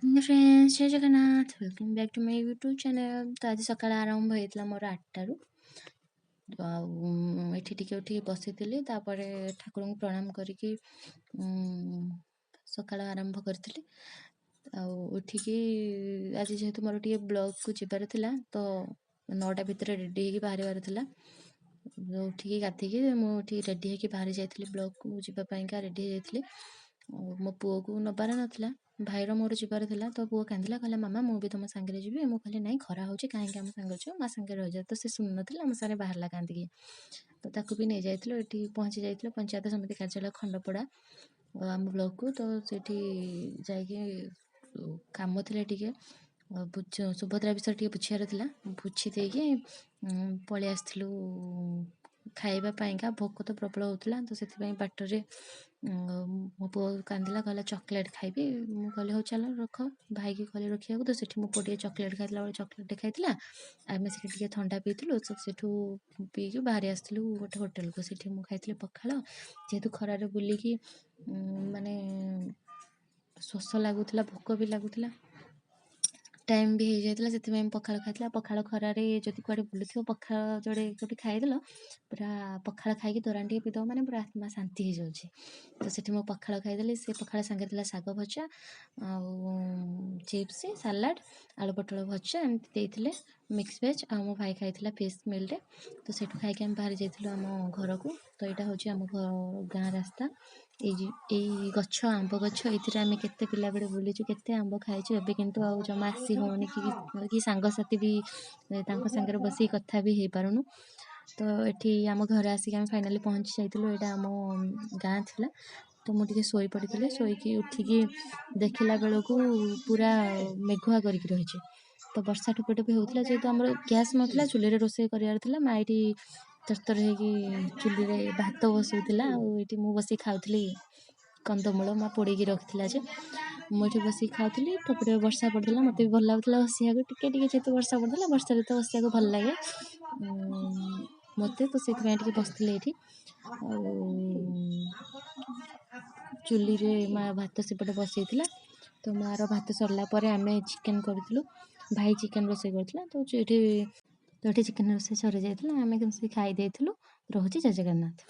Friends जय Jagannath welcome back to my YouTube channel. तो आज सकाळ आरंभ होता मोर 8टारू एठी टिके उठी बसी ठाकुर को प्रणाम करके सकाळ आरंभ करी उठिकी आज जेहेतु मोर टे ब्लॉग को जीवार थिला तो 9टा भितर रेडी होगी बाहर थिला। उठिकी गाधिकी मुझे रेडी होगी बाहरी जाइए ब्लॉग को जीवाई रेडी हो मो पुओ को नबार नाला भाईर मोर जीवार थिला। तो पुओ कांदिला कहला मामा मु भी तुम सांगे जी मुझे कहली ना खरा हो कहीं आम सांगे छो माँ सांगे रही जाए। तो से शुणु ना आम सारे बाहरला कांदिकी तो ताकू भी नहीं जाइए ये पहुँची जाइए पंचायत समिति कार्यालय खंडपड़ा आम ब्लॉक को। तो सेठी जाइए काम थे टे सुभद्रा विषय टे बुझार था बुझी देकी पलि आसलु खाइबापा भोक तो प्रबल होता। तो से बाटर मो पु कांदिला कहला चॉकलेट खाइबी मु कहली हो चलो रख भाई की कहली रखा। तो से मो पु चॉकलेट खाइला बेले चॉकलेट खाइला आम से ठंडा पीलु सेठू पीकी बाहरी आसलु गोटे होटेल को। सेठी मु खाइली पखाल जेहेतु खरारे बुलिकी माने शोष लगुला भोक भी लगुला टाइम भी हो जाता से पखाल खाई पखाल खरारे जदि कुआडे बुलूथ पखाल जोड़े कभी खाईदेल पूरा पखाल खाई तोराण टे पीदब मैंने पूरा आत्मा शांति हो जाए। तो सेठी मो पखाल खाईदेली से पखाल सांगे शाग भजा चिप्स सालाड आलू पटल भजा एमती देते मिक्स वेज आ मो भाई खाई फिश मिल। तो सेठू खाई आम बाहर जाइलु आम घर को। तो यहाँ हूँ आम गाँ रास्ता यही गछ आंब गछ ये आम के पिला बेले बुलीचु के आंब खाइचु एबे किंतु आ जमा आसी होनी कि सांगसाथी भी सांगे बस कथा भी हो पारुनु। तो ये आम घर आसिक आम फाइनाली पहुँची जाइलु यहाँ आम गाँ थिला। तो मुझे शोई पड़ी शोईकी उठिकी देखला बेलू पूरा मेघुआ करके रही। तो वर्षा ठोपे भी होता जेहेतु आम गैस नाला चूल्हे रोषे करार माँ ये तरतर होगी चूल्हे भात बसौला आठी मु बस खाऊली कंदमूल माँ पोड़ी रखी जे मुझे बस खाऊली ठोपे वर्षा पड़ता मत भी भल लगुला बसिया टे जेहतु वर्षा पड़ता वर्षा ऋतु बसिया भल लगे मत। तो से बसती ये चूल्ही रे माँ भात सेपटे बसईला। तो माँ भात सरला आम चिकेन करूँ भाई चिकेन रोसे करथिला। तो ये चिकेन रोसे सरी जाइए आम खाई रोचे जय जगन्नाथ।